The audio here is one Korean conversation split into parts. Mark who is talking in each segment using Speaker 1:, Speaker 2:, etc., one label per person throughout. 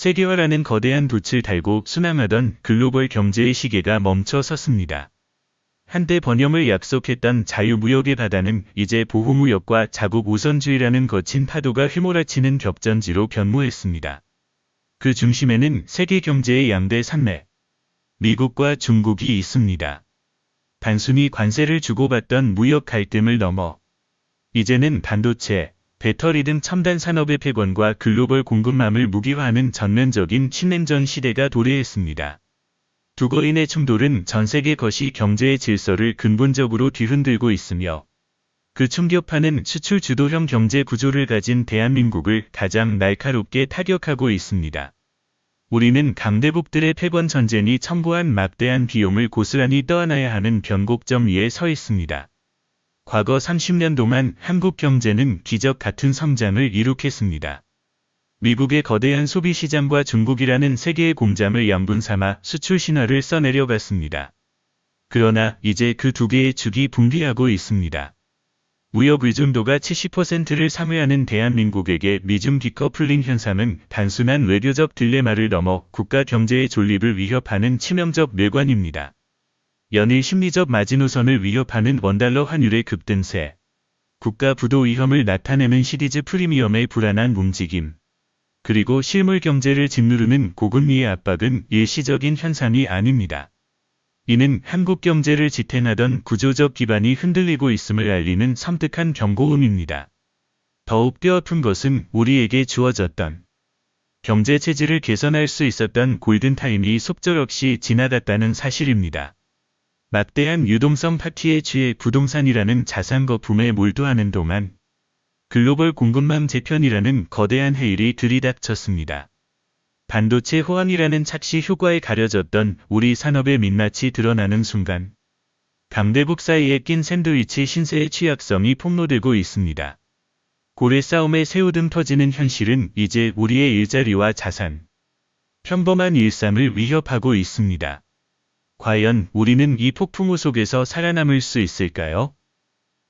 Speaker 1: 세계화라는 거대한 돛을 달고 순항하던 글로벌 경제의 시계가 멈춰 섰습니다. 한때 번영을 약속했던 자유무역의 바다는 이제 보호무역과 자국 우선주의라는 거친 파도가 휘몰아치는 격전지로 변모했습니다. 그 중심에는 세계 경제의 양대 산맥, 미국과 중국이 있습니다. 단순히 관세를 주고받던 무역 갈등을 넘어 이제는 반도체, 배터리 등 첨단 산업의 패권과 글로벌 공급망을 무기화하는 전면적인 신냉전 시대가 도래했습니다. 두 거인의 충돌은 전 세계 거시 경제의 질서를 근본적으로 뒤흔들고 있으며 그 충격파는 수출 주도형 경제 구조를 가진 대한민국을 가장 날카롭게 타격하고 있습니다. 우리는 강대국들의 패권 전쟁이 첨부한 막대한 비용을 고스란히 떠안아야 하는 변곡점 위에 서 있습니다. 과거 30년 동안 한국 경제는 기적 같은 성장을 이룩했습니다. 미국의 거대한 소비시장과 중국이라는 세계의 공장을 양분 삼아 수출 신화를 써내려갔습니다. 그러나 이제 그 두 개의 축이 붕괴하고 있습니다. 무역 의존도가 70%를 사무하는 대한민국에게 미중 디커플링 현상은 단순한 외교적 딜레마를 넘어 국가 경제의 존립을 위협하는 치명적 뇌관입니다. 연일 심리적 마지노선을 위협하는 원달러 환율의 급등세, 국가 부도 위험을 나타내는 시리즈 프리미엄의 불안한 움직임, 그리고 실물 경제를 짓누르는 고금리의 압박은 일시적인 현상이 아닙니다. 이는 한국 경제를 지탱하던 구조적 기반이 흔들리고 있음을 알리는 섬뜩한 경고음입니다. 더욱 뼈아픈 것은 우리에게 주어졌던 경제 체질을 개선할 수 있었던 골든타임이 속절없이 지나갔다는 사실입니다. 막대한 유동성 파티에 취해 부동산이라는 자산 거품에 몰두하는 동안 글로벌 공급망 재편이라는 거대한 해일이 들이닥쳤습니다. 반도체 호황이라는 착시 효과에 가려졌던 우리 산업의 민낯이 드러나는 순간 강대국 사이에 낀 샌드위치 신세의 취약성이 폭로되고 있습니다. 고래 싸움에 새우등 터지는 현실은 이제 우리의 일자리와 자산, 평범한 일상을 위협하고 있습니다. 과연 우리는 이 폭풍우 속에서 살아남을 수 있을까요?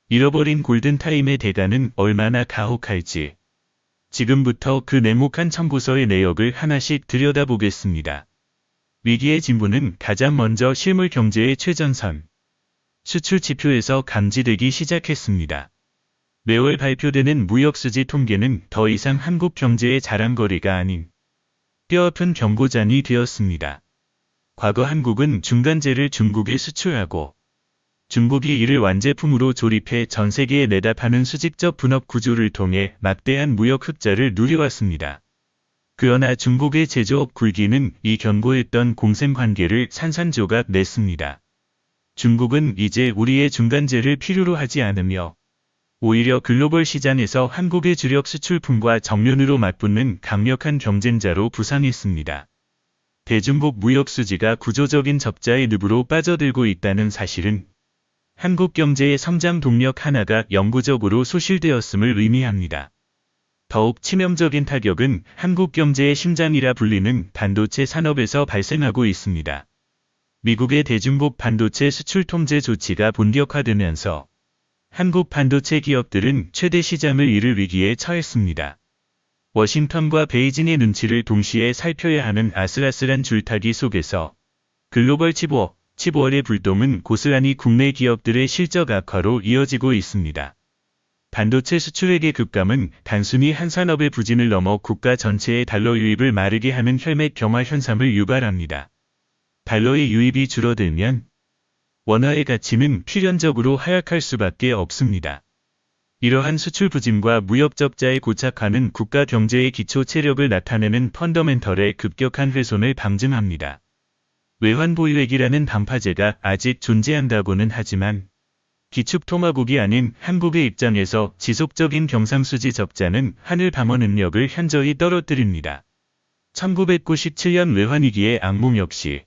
Speaker 1: 잃어버린 골든타임의 대가는 얼마나 가혹할지 지금부터 그 냉혹한 첨부서의 내역을 하나씩 들여다보겠습니다. 위기의 진부는 가장 먼저 실물 경제의 최전선, 수출 지표에서 감지되기 시작했습니다. 매월 발표되는 무역수지 통계는 더 이상 한국 경제의 자랑거리가 아닌 뼈아픈 경고장이 되었습니다. 과거 한국은 중간재를 중국에 수출하고 중국이 이를 완제품으로 조립해 전 세계에 내다 파는 수직적 분업 구조를 통해 막대한 무역 흑자를 누려왔습니다. 그러나 중국의 제조업 굴기는 이 견고했던 공생관계를 산산조각 냈습니다. 중국은 이제 우리의 중간재를 필요로 하지 않으며 오히려 글로벌 시장에서 한국의 주력 수출품과 정면으로 맞붙는 강력한 경쟁자로 부상했습니다. 대중국 무역 수지가 구조적인 적자의 늪으로 빠져들고 있다는 사실은 한국 경제의 성장 동력 하나가 영구적으로 소실되었음을 의미합니다. 더욱 치명적인 타격은 한국 경제의 심장이라 불리는 반도체 산업에서 발생하고 있습니다. 미국의 대중국 반도체 수출 통제 조치가 본격화되면서 한국 반도체 기업들은 최대 시장을 잃을 위기에 처했습니다. 워싱턴과 베이징의 눈치를 동시에 살펴야 하는 아슬아슬한 줄타기 속에서 글로벌 칩월의 불똥은 고스란히 국내 기업들의 실적 악화로 이어지고 있습니다. 반도체 수출액의 급감은 단순히 한 산업의 부진을 넘어 국가 전체의 달러 유입을 마르게 하는 혈맥 경화 현상을 유발합니다. 달러의 유입이 줄어들면 원화의 가치는 필연적으로 하락할 수밖에 없습니다. 이러한 수출 부진과 무역 적자에 고착하는 국가 경제의 기초 체력을 나타내는 펀더멘털의 급격한 훼손을 방증합니다. 외환 보유액이라는 반파제가 아직 존재한다고는 하지만 기축 토마국이 아닌 한국의 입장에서 지속적인 경상수지 적자는 하늘 방어 능력을 현저히 떨어뜨립니다. 1997년 외환위기의 악몽 역시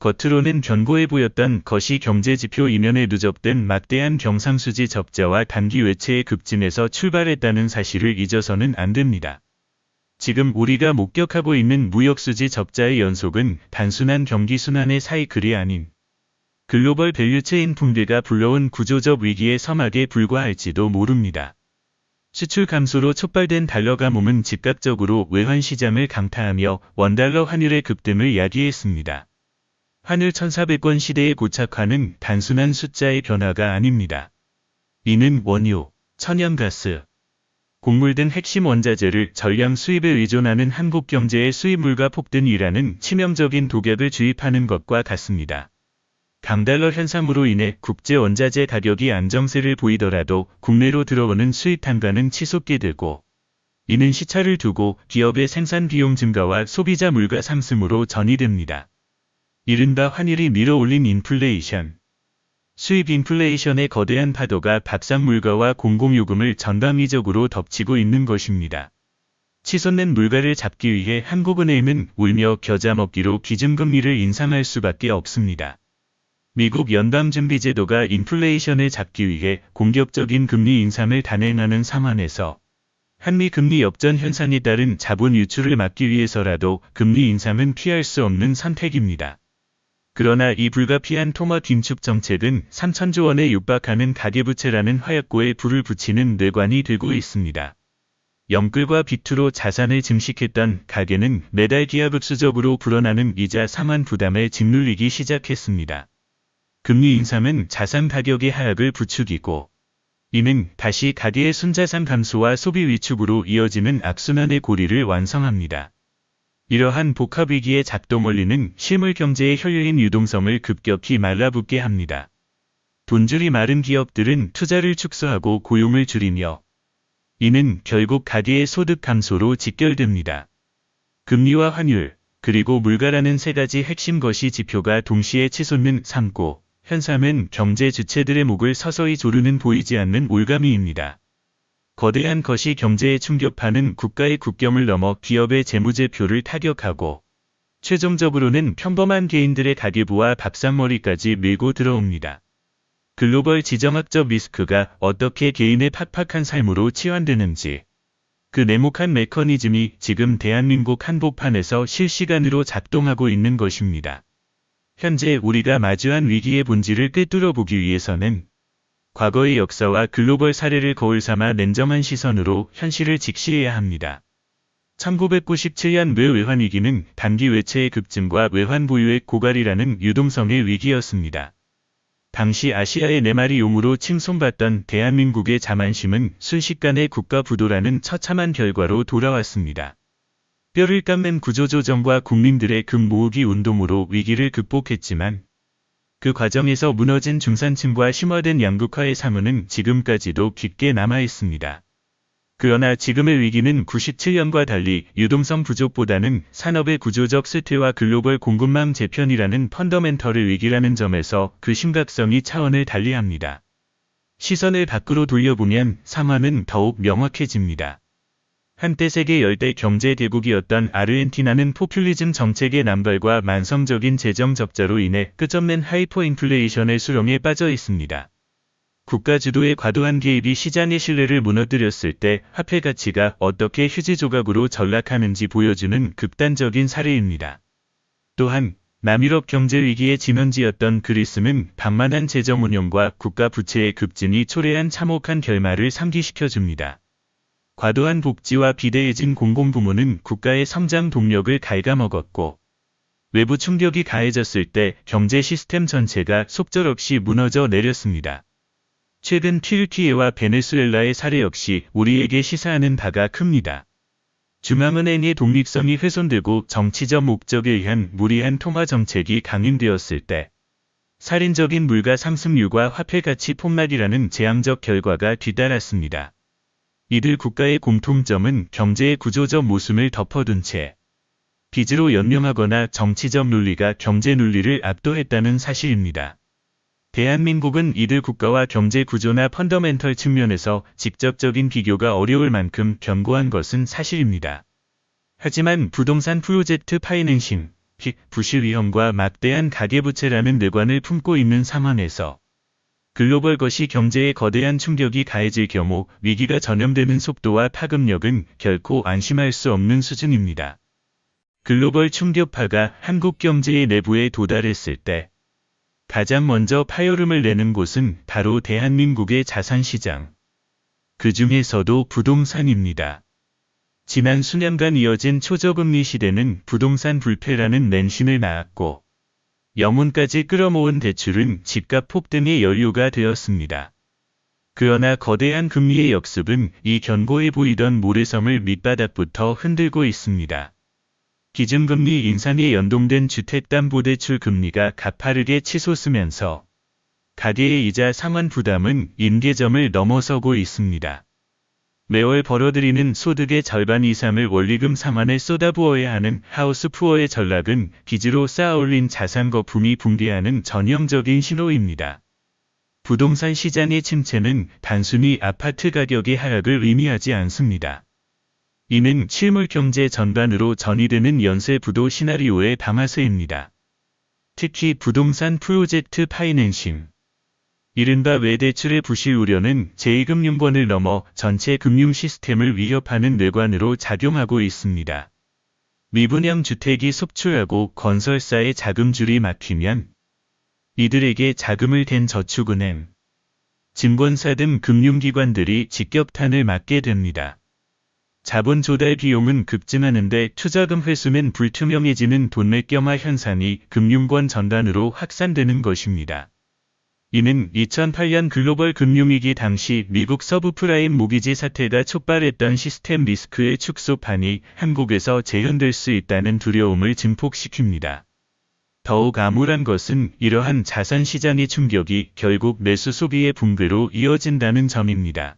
Speaker 1: 겉으로는 견고해 보였던 거시 경제지표 이면에 누적된 막대한 경상수지 적자와 단기 외채의 급진에서 출발했다는 사실을 잊어서는 안 됩니다. 지금 우리가 목격하고 있는 무역수지 적자의 연속은 단순한 경기순환의 사이클이 아닌 글로벌 밸류체인 붕괴가 불러온 구조적 위기의 서막에 불과할지도 모릅니다. 수출 감소로 촉발된 달러 가뭄은 즉각적으로 외환 시장을 강타하며 원달러 환율의 급등을 야기했습니다. 환율 1400원 시대의 고착화는 단순한 숫자의 변화가 아닙니다. 이는 원유, 천연가스, 곡물 등 핵심 원자재를 전량 수입에 의존하는 한국 경제의 수입 물가 폭등이라는 치명적인 독약을 주입하는 것과 같습니다. 강달러 현상으로 인해 국제 원자재 가격이 안정세를 보이더라도 국내로 들어오는 수입 단가는 치솟게 되고, 이는 시차를 두고 기업의 생산 비용 증가와 소비자 물가 상승으로 전이됩니다. 이른바 환율이 밀어올린 인플레이션. 수입 인플레이션의 거대한 파도가 밥상 물가와 공공요금을 전방위적으로 덮치고 있는 것입니다. 치솟는 물가를 잡기 위해 한국은행은 울며 겨자 먹기로 기준금리를 인상할 수밖에 없습니다. 미국 연방준비제도가 인플레이션을 잡기 위해 공격적인 금리 인상을 단행하는 상황에서 한미 금리 역전 현상에 따른 자본 유출을 막기 위해서라도 금리 인상은 피할 수 없는 선택입니다. 그러나 이 불가피한 토마 긴축 정책은 3천조 원에 육박하는 가계부채라는 화약고에 불을 붙이는 뇌관이 되고 있습니다. 영끌과 비투로 자산을 증식했던 가계는 매달 기하급수적으로 불어나는 이자 상환 부담에 짓눌리기 시작했습니다. 금리 인상은 자산 가격의 하락을 부추기고, 이는 다시 가계의 순자산 감소와 소비 위축으로 이어지는 악순환의 고리를 완성합니다. 이러한 복합위기의 작동 원리는 실물 경제의 혈류인 유동성을 급격히 말라붙게 합니다. 돈줄이 마른 기업들은 투자를 축소하고 고용을 줄이며, 이는 결국 가계의 소득 감소로 직결됩니다. 금리와 환율, 그리고 물가라는 세 가지 핵심 거시 지표가 동시에 치솟는 삼고, 현상은 경제 주체들의 목을 서서히 조르는 보이지 않는 올가미입니다. 거대한 거시 경제의 충격파는 국가의 국경을 넘어 기업의 재무제표를 타격하고, 최종적으로는 평범한 개인들의 가계부와 밥상머리까지 밀고 들어옵니다. 글로벌 지정학적 리스크가 어떻게 개인의 팍팍한 삶으로 치환되는지, 그 네모칸 메커니즘이 지금 대한민국 한복판에서 실시간으로 작동하고 있는 것입니다. 현재 우리가 마주한 위기의 본질을 꿰뚫어 보기 위해서는 과거의 역사와 글로벌 사례를 거울 삼아 냉정한 시선으로 현실을 직시해야 합니다. 1997년 외환 위기는 단기 외채의 급증과 외환 보유의 고갈이라는 유동성의 위기였습니다. 당시 아시아의 네 마리 용으로 칭송받던 대한민국의 자만심은 순식간에 국가 부도라는 처참한 결과로 돌아왔습니다. 뼈를 깎는 구조조정과 국민들의 금 모으기 운동으로 위기를 극복했지만, 그 과정에서 무너진 중산층과 심화된 양극화의 사무는 지금까지도 깊게 남아있습니다. 그러나 지금의 위기는 97년과 달리 유동성 부족보다는 산업의 구조적 쇠퇴와 글로벌 공급망 재편이라는 펀더멘털의 위기라는 점에서 그 심각성이 차원을 달리합니다. 시선을 밖으로 돌려보면 상황은 더욱 명확해집니다. 한때 세계 열대 경제 대국이었던 아르헨티나는 포퓰리즘 정책의 남발과 만성적인 재정 적자로 인해 끝없는 하이퍼인플레이션의 수렁에 빠져 있습니다. 국가 주도의 과도한 개입이 시장의 신뢰를 무너뜨렸을 때 화폐 가치가 어떻게 휴지 조각으로 전락하는지 보여주는 극단적인 사례입니다. 또한 남유럽 경제 위기의 진원지였던 그리스는 방만한 재정 운용과 국가 부채의 급진이 초래한 참혹한 결말을 상기시켜줍니다. 과도한 복지와 비대해진 공공부문은 국가의 성장 동력을 갉아먹었고, 외부 충격이 가해졌을 때 경제 시스템 전체가 속절없이 무너져 내렸습니다. 최근 튀르키예와 베네수엘라의 사례 역시 우리에게 시사하는 바가 큽니다. 중앙은행의 독립성이 훼손되고 정치적 목적에 의한 무리한 통화 정책이 강행되었을 때, 살인적인 물가 상승률과 화폐 가치 폭락이라는 재앙적 결과가 뒤따랐습니다. 이들 국가의 공통점은 경제의 구조적 모순을 덮어둔 채 빚으로 연명하거나 정치적 논리가 경제 논리를 압도했다는 사실입니다. 대한민국은 이들 국가와 경제 구조나 펀더멘털 측면에서 직접적인 비교가 어려울 만큼 견고한 것은 사실입니다. 하지만 부동산 프로젝트 파이낸싱, 부실 위험과 막대한 가계부채라는 뇌관을 품고 있는 상황에서 글로벌 거시 경제에 거대한 충격이 가해질 경우 위기가 전염되는 속도와 파급력은 결코 안심할 수 없는 수준입니다. 글로벌 충격파가 한국 경제의 내부에 도달했을 때 가장 먼저 파열음을 내는 곳은 바로 대한민국의 자산시장, 그 중에서도 부동산입니다. 지난 수년간 이어진 초저금리 시대는 부동산 불패라는 맹신을 낳았고 영혼까지 끌어모은 대출은 집값 폭등의 연료가 되었습니다. 그러나 거대한 금리의 역습은 이 견고해 보이던 모래섬을 밑바닥부터 흔들고 있습니다. 기준금리 인상에 연동된 주택담보대출 금리가 가파르게 치솟으면서 가계의 이자 상환 부담은 임계점을 넘어서고 있습니다. 매월 벌어들이는 소득의 절반 이상을 원리금 상환에 쏟아부어야 하는 하우스푸어의 전락은 빚으로 쌓아올린 자산 거품이 붕괴하는 전형적인 신호입니다. 부동산 시장의 침체는 단순히 아파트 가격의 하락을 의미하지 않습니다. 이는 실물 경제 전반으로 전이되는 연쇄 부도 시나리오의 담화세입니다. 특히 부동산 프로젝트 파이낸싱, 이른바 외대출의 부실 우려는 제2금융권을 넘어 전체 금융 시스템을 위협하는 뇌관으로 작용하고 있습니다. 미분양 주택이 속출하고 건설사의 자금줄이 막히면 이들에게 자금을 댄 저축은행, 증권사 등 금융기관들이 직격탄을 맞게 됩니다. 자본 조달 비용은 급증하는데 투자금 회수는 불투명해지는 돈맥경화 현상이 금융권 전반으로 확산되는 것입니다. 이는 2008년 글로벌 금융위기 당시 미국 서브프라임 모기지 사태가 촉발했던 시스템 리스크의 축소판이 한국에서 재현될 수 있다는 두려움을 증폭시킵니다. 더욱 암울한 것은 이러한 자산시장의 충격이 결국 내수 소비의 붕괴로 이어진다는 점입니다.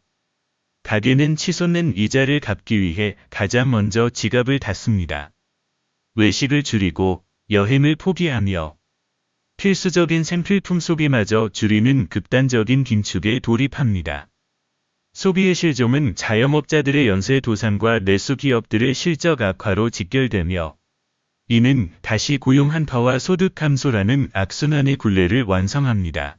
Speaker 1: 가계는 치솟는 이자를 갚기 위해 가장 먼저 지갑을 닫습니다. 외식을 줄이고 여행을 포기하며 필수적인 생필품 소비마저 줄이는 극단적인 긴축에 돌입합니다. 소비의 실종은 자영업자들의 연쇄 도산과 내수 기업들의 실적 악화로 직결되며 이는 다시 고용 한파와 소득 감소라는 악순환의 굴레를 완성합니다.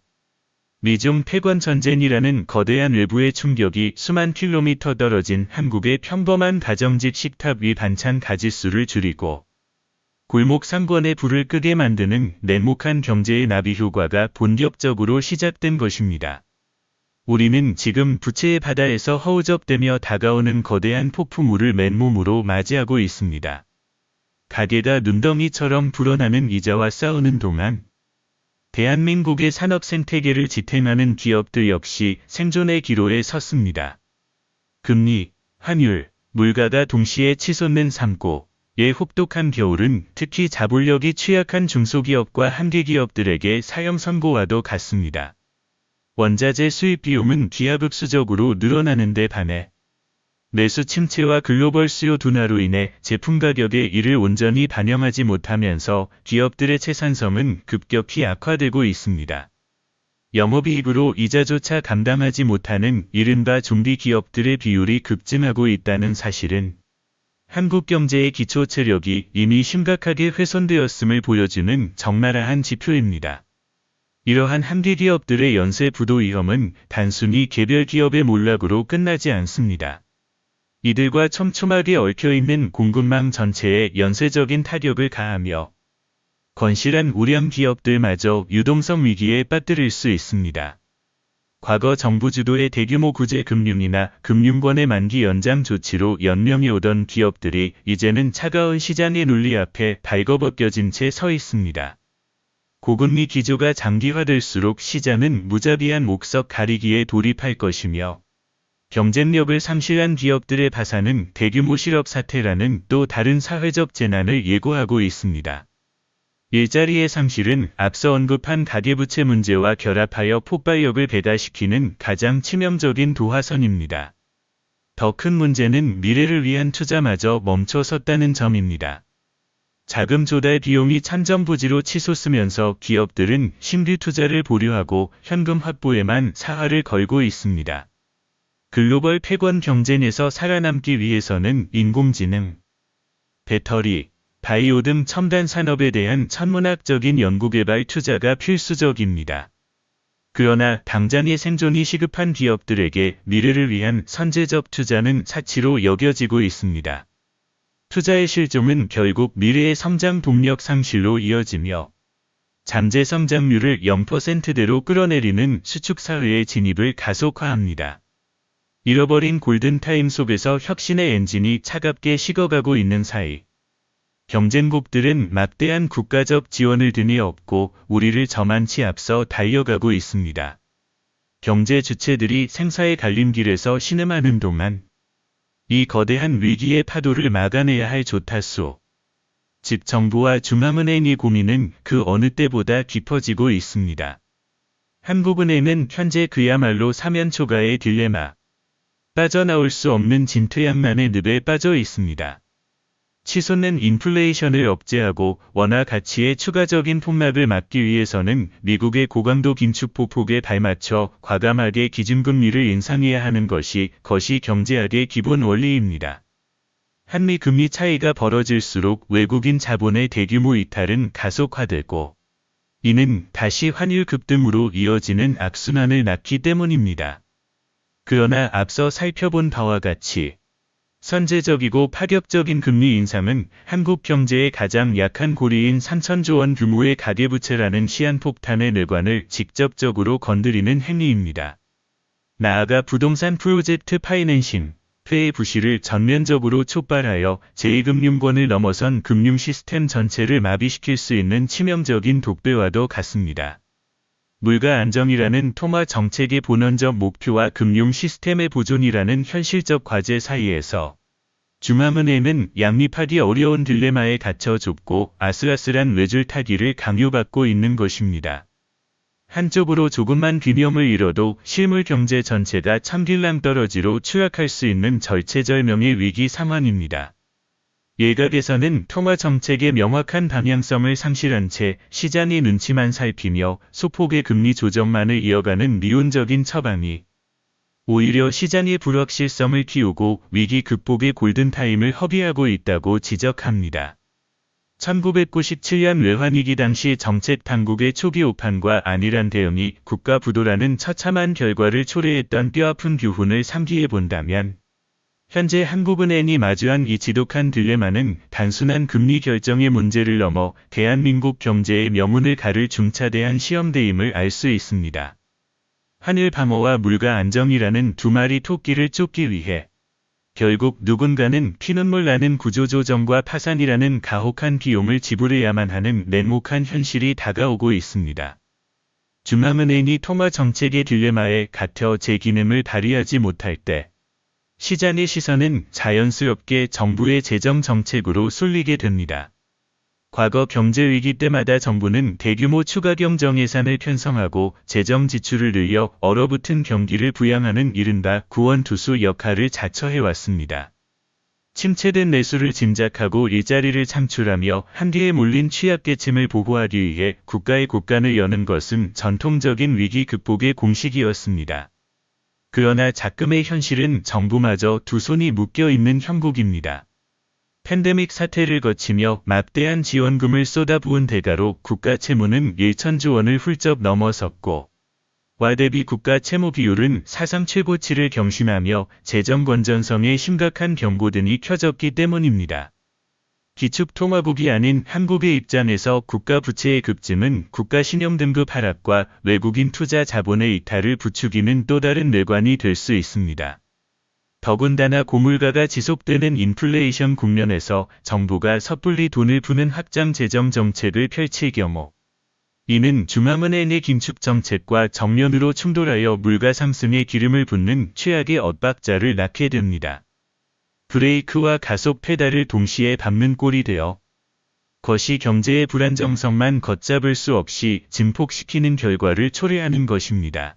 Speaker 1: 미중 패권 전쟁이라는 거대한 외부의 충격이 수만 킬로미터 떨어진 한국의 평범한 가정집 식탁 위 반찬 가짓수를 줄이고 골목 상권의 불을 끄게 만드는 냉혹한 경제의 나비 효과가 본격적으로 시작된 것입니다. 우리는 지금 부채의 바다에서 허우적대며 다가오는 거대한 폭풍우를 맨몸으로 맞이하고 있습니다. 가게가 눈덩이처럼 불어나는 이자와 싸우는 동안 대한민국의 산업 생태계를 지탱하는 기업들 역시 생존의 기로에 섰습니다. 금리, 환율, 물가가 동시에 치솟는 삶고 예 혹독한 겨울은 특히 자본력이 취약한 중소기업과 한계기업들에게 사형 선고와도 같습니다. 원자재 수입 비용은 기하급수적으로 늘어나는 데 반해 내수 침체와 글로벌 수요 둔화로 인해 제품 가격에 이를 온전히 반영하지 못하면서 기업들의 채산성은 급격히 악화되고 있습니다. 영업이익으로 이자조차 감당하지 못하는 이른바 좀비 기업들의 비율이 급증하고 있다는 사실은 한국 경제의 기초 체력이 이미 심각하게 훼손되었음을 보여주는 적나라한 지표입니다. 이러한 한계 기업들의 연쇄 부도 위험은 단순히 개별 기업의 몰락으로 끝나지 않습니다. 이들과 촘촘하게 얽혀있는 공급망 전체에 연쇄적인 타격을 가하며 건실한 우량 기업들마저 유동성 위기에 빠뜨릴 수 있습니다. 과거 정부 주도의 대규모 구제 금융이나 금융권의 만기 연장 조치로 연명해 오던 기업들이 이제는 차가운 시장의 논리 앞에 발거벗겨진 채 서 있습니다. 고금리 기조가 장기화될수록 시장은 무자비한 옥석 가리기에 돌입할 것이며 경쟁력을 상실한 기업들의 파산은 대규모 실업 사태라는 또 다른 사회적 재난을 예고하고 있습니다. 일자리의 상실은 앞서 언급한 가계부채 문제와 결합하여 폭발력을 배달시키는 가장 치명적인 도화선입니다. 더 큰 문제는 미래를 위한 투자마저 멈춰섰다는 점입니다. 자금 조달 비용이 천정부지로 치솟으면서 기업들은 신규 투자를 보류하고 현금 확보에만 사활을 걸고 있습니다. 글로벌 패권 경쟁에서 살아남기 위해서는 인공지능, 배터리, 바이오 등 첨단 산업에 대한 천문학적인 연구개발 투자가 필수적입니다. 그러나 당장의 생존이 시급한 기업들에게 미래를 위한 선제적 투자는 사치로 여겨지고 있습니다. 투자의 실종은 결국 미래의 성장 동력 상실로 이어지며 잠재 성장률을 0%대로 끌어내리는 수축사회의 진입을 가속화합니다. 잃어버린 골든타임 속에서 혁신의 엔진이 차갑게 식어가고 있는 사이, 경쟁국들은 막대한 국가적 지원을 등에 업고 우리를 저만치 앞서 달려가고 있습니다. 경제 주체들이 생사의 갈림길에서 신음하는 동안 이 거대한 위기의 파도를 막아내야 할 조타수, 즉 정부와 중앙은행의 고민은 그 어느 때보다 깊어지고 있습니다. 한국은행은 현재 그야말로 사면초가의 딜레마, 빠져나올 수 없는 진퇴양난의 늪에 빠져 있습니다. 치솟는 인플레이션을 억제하고 원화 가치의 추가적인 폭락을 막기 위해서는 미국의 고강도 긴축 보폭에 발맞춰 과감하게 기준금리를 인상해야 하는 것이 거시경제학의 기본 원리입니다. 한미 금리 차이가 벌어질수록 외국인 자본의 대규모 이탈은 가속화되고 이는 다시 환율 급등으로 이어지는 악순환을 낳기 때문입니다. 그러나 앞서 살펴본 바와 같이 선제적이고 파격적인 금리 인상은 한국 경제의 가장 약한 고리인 3,000조 원 규모의 가계부채라는 시한폭탄의 뇌관을 직접적으로 건드리는 행위입니다. 나아가 부동산 프로젝트 파이낸싱, 의 부실을 전면적으로 촉발하여 제2금융권을 넘어선 금융 시스템 전체를 마비시킬 수 있는 치명적인 독배와도 같습니다. 물가 안정이라는 통화 정책의 본원적 목표와 금융 시스템의 보존이라는 현실적 과제 사이에서 중앙은행은 양립하기 어려운 딜레마에 갇혀 좁고 아슬아슬한 외줄타기를 강요받고 있는 것입니다. 한쪽으로 조금만 균형을 잃어도 실물 경제 전체가 참길랑 떨어지로 추락할 수 있는 절체절명의 위기 상황입니다. 일각에서는 통화 정책의 명확한 방향성을 상실한 채 시장의 눈치만 살피며 소폭의 금리 조정만을 이어가는 미온적인 처방이 오히려 시장의 불확실성을 키우고 위기 극복의 골든타임을 허비하고 있다고 지적합니다. 1997년 외환위기 당시 정책당국의 초기 오판과 안일한 대응이 국가 부도라는 처참한 결과를 초래했던 뼈아픈 교훈을 상기해 본다면 현재 한국은행이 마주한 이 지독한 딜레마는 단순한 금리 결정의 문제를 넘어 대한민국 경제의 명운을 가를 중차대한 시험대임을 알 수 있습니다. 환율 방어와 물가 안정이라는 두 마리 토끼를 쫓기 위해 결국 누군가는 피눈물 나는 구조조정과 파산이라는 가혹한 비용을 지불해야만 하는 냉혹한 현실이 다가오고 있습니다. 중앙은행이 통화 정책의 딜레마에 갇혀 제 기능을 발휘하지 못할 때 시장의 시선은 자연스럽게 정부의 재정 정책으로 쏠리게 됩니다. 과거 경제위기 때마다 정부는 대규모 추가 경정 예산을 편성하고 재정 지출을 늘려 얼어붙은 경기를 부양하는 이른바 구원투수 역할을 자처해왔습니다. 침체된 내수를 짐작하고 일자리를 창출하며 한계에 몰린 취약계층을 보호하기 위해 국가의 곳간을 여는 것은 전통적인 위기 극복의 공식이었습니다. 그러나 작금의 현실은 정부마저 두 손이 묶여있는 형국입니다. 팬데믹 사태를 거치며 막대한 지원금을 쏟아부은 대가로 국가 채무는 1,000조 원을 훌쩍 넘어섰고 와 대비 국가 채무 비율은 사상 최고치를 경신하며 재정 건전성에 심각한 경고등이 켜졌기 때문입니다. 기축통화국이 아닌 한국의 입장에서 국가 부채의 급증은 국가 신용등급 하락과 외국인 투자 자본의 이탈을 부추기는 또 다른 뇌관이 될 수 있습니다. 더군다나 고물가가 지속되는 인플레이션 국면에서 정부가 섣불리 돈을 푸는 확장 재정 정책을 펼칠 경우 이는 중앙은행의 긴축 정책과 정면으로 충돌하여 물가 상승에 기름을 붓는 최악의 엇박자를 낳게 됩니다. 브레이크와 가속 페달을 동시에 밟는 꼴이 되어 거시 경제의 불안정성만 걷잡을 수 없이 증폭시키는 결과를 초래하는 것입니다.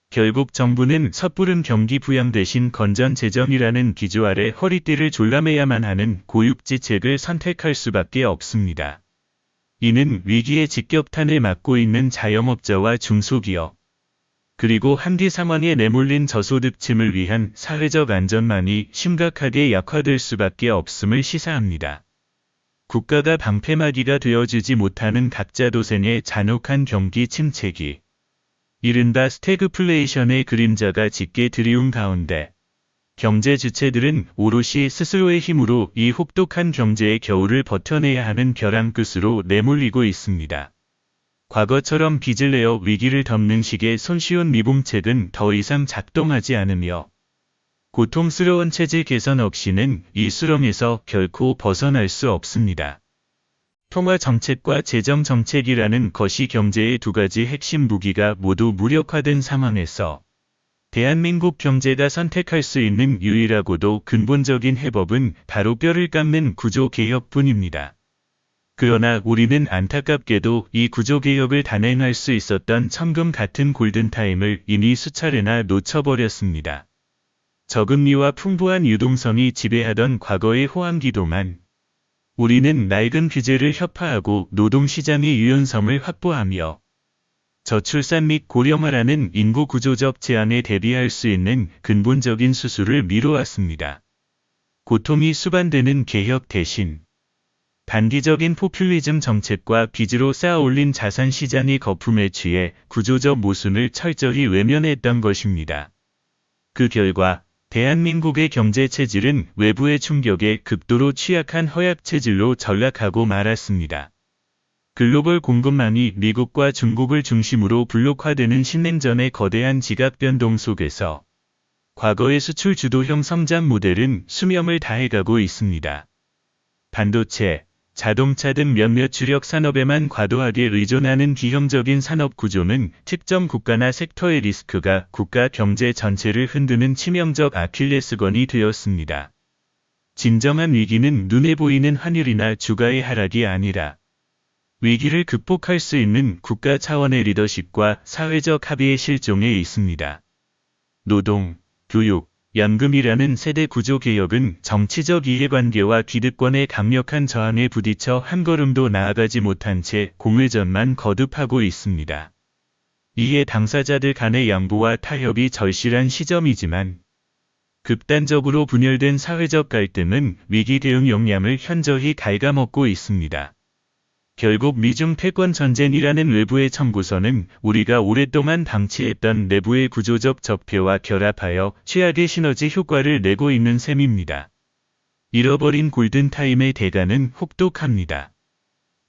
Speaker 1: 결국 정부는 섣부른 경기 부양 대신 건전 재정이라는 기조 아래 허리띠를 졸라매야만 하는 고육지책을 선택할 수밖에 없습니다. 이는 위기의 직격탄을 맞고 있는 자영업자와 중소기업, 그리고 한디 상황에 내몰린 저소득층을 위한 사회적 안전망이 심각하게 약화될 수밖에 없음을 시사합니다. 국가가 방패막이가 되어주지 못하는 각자 도생의 잔혹한 경기 침체기, 이른바 스태그플레이션의 그림자가 짙게 드리운 가운데 경제 주체들은 오롯이 스스로의 힘으로 이 혹독한 경제의 겨울을 버텨내야 하는 벼랑 끝으로 내몰리고 있습니다. 과거처럼 빚을 내어 위기를 덮는 식의 손쉬운 미봉책은 더 이상 작동하지 않으며 고통스러운 체질 개선 없이는 이 수렁에서 결코 벗어날 수 없습니다. 통화 정책과 재정 정책이라는 거시 경제의 두 가지 핵심 무기가 모두 무력화된 상황에서 대한민국 경제가 선택할 수 있는 유일하고도 근본적인 해법은 바로 뼈를 깎는 구조개혁뿐입니다. 그러나 우리는 안타깝게도 이 구조개혁을 단행할 수 있었던 천금 같은 골든타임을 이미 수차례나 놓쳐버렸습니다. 저금리와 풍부한 유동성이 지배하던 과거의 호황기도만 우리는 낡은 규제를 혁파하고 노동시장의 유연성을 확보하며 저출산 및 고령화라는 인구 구조적 제한에 대비할 수 있는 근본적인 수술을 미뤄왔습니다. 고통이 수반되는 개혁 대신 단기적인 포퓰리즘 정책과 빚으로 쌓아올린 자산시장의 거품에 취해 구조적 모순을 철저히 외면했던 것입니다. 그 결과 대한민국의 경제 체질은 외부의 충격에 극도로 취약한 허약 체질로 전락하고 말았습니다. 글로벌 공급망이 미국과 중국을 중심으로 블록화되는 신냉전의 거대한 지각 변동 속에서 과거의 수출 주도형 성장 모델은 수명을 다해가고 있습니다. 반도체, 자동차 등 몇몇 주력 산업에만 과도하게 의존하는 기형적인 산업 구조는 특정 국가나 섹터의 리스크가 국가 경제 전체를 흔드는 치명적 아킬레스건이 되었습니다. 진정한 위기는 눈에 보이는 환율이나 주가의 하락이 아니라 위기를 극복할 수 있는 국가 차원의 리더십과 사회적 합의의 실종에 있습니다. 노동, 교육, 연금이라는 세대 구조 개혁은 정치적 이해관계와 기득권의 강력한 저항에 부딪혀 한 걸음도 나아가지 못한 채 공회전만 거듭하고 있습니다. 이에 당사자들 간의 양보와 타협이 절실한 시점이지만 극단적으로 분열된 사회적 갈등은 위기 대응 역량을 현저히 갉아먹고 있습니다. 결국 미중 패권 전쟁이라는 외부의 청구서는 우리가 오랫동안 방치했던 내부의 구조적 적폐와 결합하여 최악의 시너지 효과를 내고 있는 셈입니다. 잃어버린 골든타임의 대가는 혹독합니다.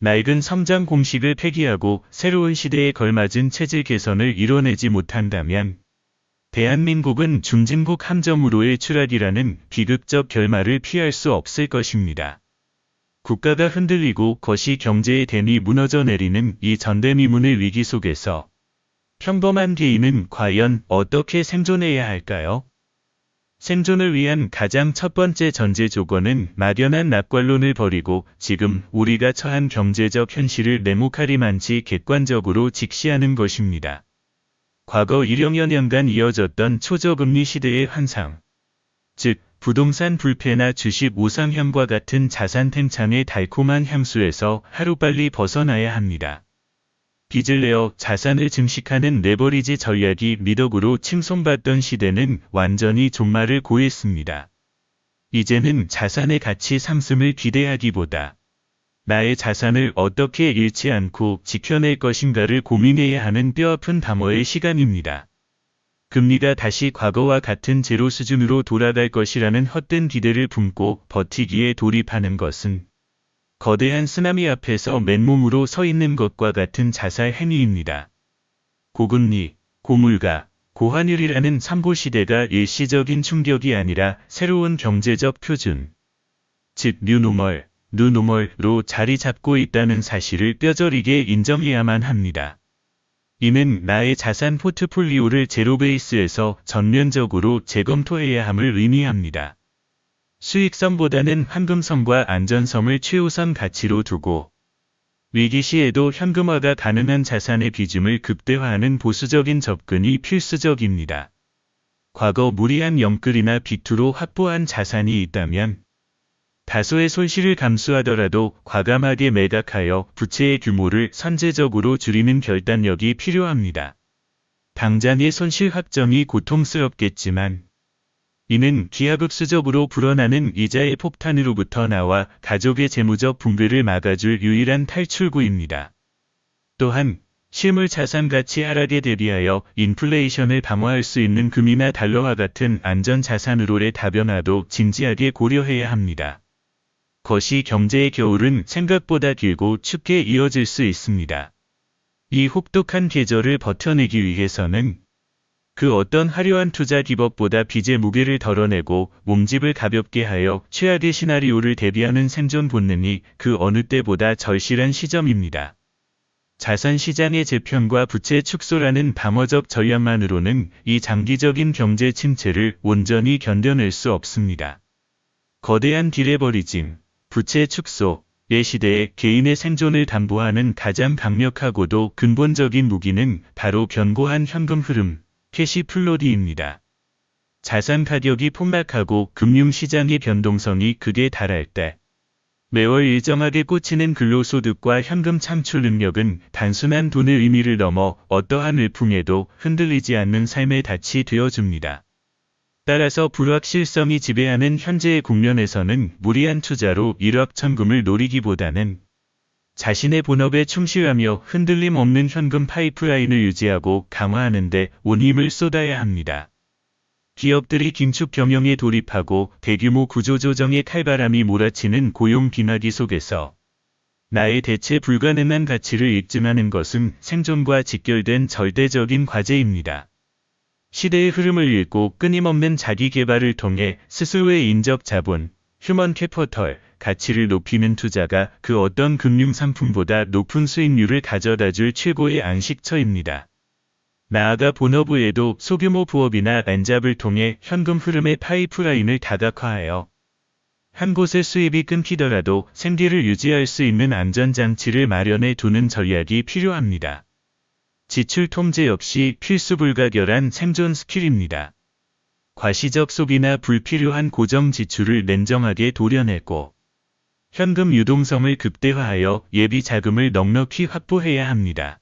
Speaker 1: 낡은 성장 공식을 폐기하고 새로운 시대에 걸맞은 체질 개선을 이뤄내지 못한다면 대한민국은 중진국 함정으로의 추락이라는 비극적 결말을 피할 수 없을 것입니다. 국가가 흔들리고 거시 경제의 댐이 무너져 내리는 이 전대미문의 위기 속에서 평범한 개인은 과연 어떻게 생존해야 할까요? 생존을 위한 가장 첫 번째 전제 조건은 막연한 낙관론을 버리고 지금 우리가 처한 경제적 현실을 네모카리만치 객관적으로 직시하는 것입니다. 과거 1여 년간 이어졌던 초저금리 시대의 환상, 즉 부동산 불패나 주식 우상향과 같은 자산 팽창의 달콤한 향수에서 하루빨리 벗어나야 합니다. 빚을 내어 자산을 증식하는 레버리지 전략이 미덕으로 칭송받던 시대는 완전히 종말을 고했습니다. 이제는 자산의 가치 상승을 기대하기보다 나의 자산을 어떻게 잃지 않고 지켜낼 것인가를 고민해야 하는 뼈아픈 담화의 시간입니다. 금리가 다시 과거와 같은 제로 수준으로 돌아갈 것이라는 헛된 기대를 품고 버티기에 돌입하는 것은 거대한 쓰나미 앞에서 맨몸으로 서 있는 것과 같은 자살 행위입니다. 고금리, 고물가, 고환율이라는 삼고시대가 일시적인 충격이 아니라 새로운 경제적 표준, 즉 뉴노멀로 자리 잡고 있다는 사실을 뼈저리게 인정해야만 합니다. 이는 나의 자산 포트폴리오를 제로 베이스에서 전면적으로 재검토해야 함을 의미합니다. 수익성보다는 황금성과 안전성을 최우선 가치로 두고 위기 시에도 현금화가 가능한 자산의 비중을 극대화하는 보수적인 접근이 필수적입니다. 과거 무리한 영끌이나 비투로 확보한 자산이 있다면 다소의 손실을 감수하더라도 과감하게 매각하여 부채의 규모를 선제적으로 줄이는 결단력이 필요합니다. 당장의 손실 확정이 고통스럽겠지만 이는 기하급수적으로 불어나는 이자의 폭탄으로부터 나와 가족의 재무적 붕괴를 막아줄 유일한 탈출구입니다. 또한 실물 자산 가치 하락에 대비하여 인플레이션을 방어할 수 있는 금이나 달러와 같은 안전자산으로의 다변화도 진지하게 고려해야 합니다. 거시 경제의 겨울은 생각보다 길고 춥게 이어질 수 있습니다. 이 혹독한 계절을 버텨내기 위해서는 그 어떤 화려한 투자 기법보다 빚의 무게를 덜어내고 몸집을 가볍게 하여 최악의 시나리오를 대비하는 생존 본능이 그 어느 때보다 절실한 시점입니다. 자산 시장의 재편과 부채 축소라는 방어적 전략만으로는 이 장기적인 경제 침체를 온전히 견뎌낼 수 없습니다. 거대한 디레버리징, 부채 축소의 시대에 개인의 생존을 담보하는 가장 강력하고도 근본적인 무기는 바로 견고한 현금 흐름, 캐시 플로디입니다. 자산 가격이 폭락하고 금융시장의 변동성이 극에 달할 때 매월 일정하게 꽂히는 근로소득과 현금 창출 능력은 단순한 돈의 의미를 넘어 어떠한 일풍에도 흔들리지 않는 삶의 닻이 되어줍니다. 따라서 불확실성이 지배하는 현재의 국면에서는 무리한 투자로 일확천금을 노리기보다는 자신의 본업에 충실하며 흔들림 없는 현금 파이프라인을 유지하고 강화하는 데 온 힘을 쏟아야 합니다. 기업들이 긴축 경영에 돌입하고 대규모 구조조정의 칼바람이 몰아치는 고용 빙하기 속에서 나의 대체 불가능한 가치를 입증하는 것은 생존과 직결된 절대적인 과제입니다. 시대의 흐름을 읽고 끊임없는 자기 개발을 통해 스스로의 인적 자본, 휴먼 캐피털, 가치를 높이는 투자가 그 어떤 금융상품보다 높은 수익률을 가져다줄 최고의 안식처입니다. 나아가 본업 외에도 소규모 부업이나 랜잡을 통해 현금 흐름의 파이프라인을 다각화하여 한 곳의 수입이 끊기더라도 생계를 유지할 수 있는 안전장치를 마련해 두는 전략이 필요합니다. 지출 통제 역시 필수 불가결한 생존 스킬입니다. 과시적 소비나 불필요한 고정 지출을 냉정하게 도려내고 현금 유동성을 극대화하여 예비 자금을 넉넉히 확보해야 합니다.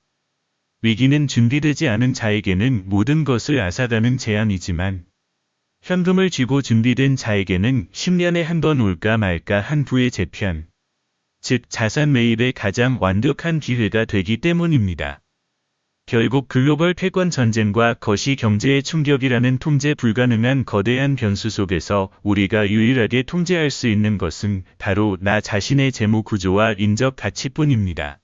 Speaker 1: 위기는 준비되지 않은 자에게는 모든 것을 앗아가는 재앙이지만 현금을 쥐고 준비된 자에게는 10년에 한 번 올까 말까 한 부의 재편, 즉 자산 매입의 가장 완벽한 기회가 되기 때문입니다. 결국 글로벌 패권 전쟁과 거시 경제의 충격이라는 통제 불가능한 거대한 변수 속에서 우리가 유일하게 통제할 수 있는 것은 바로 나 자신의 재무 구조와 인적 가치뿐입니다.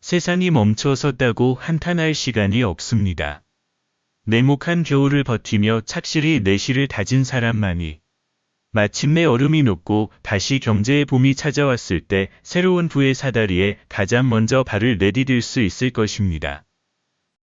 Speaker 1: 세상이 멈춰섰다고 한탄할 시간이 없습니다. 냉혹한 겨울을 버티며 착실히 내실을 다진 사람만이 마침내 얼음이 녹고 다시 경제의 봄이 찾아왔을 때 새로운 부의 사다리에 가장 먼저 발을 내디딜 수 있을 것입니다.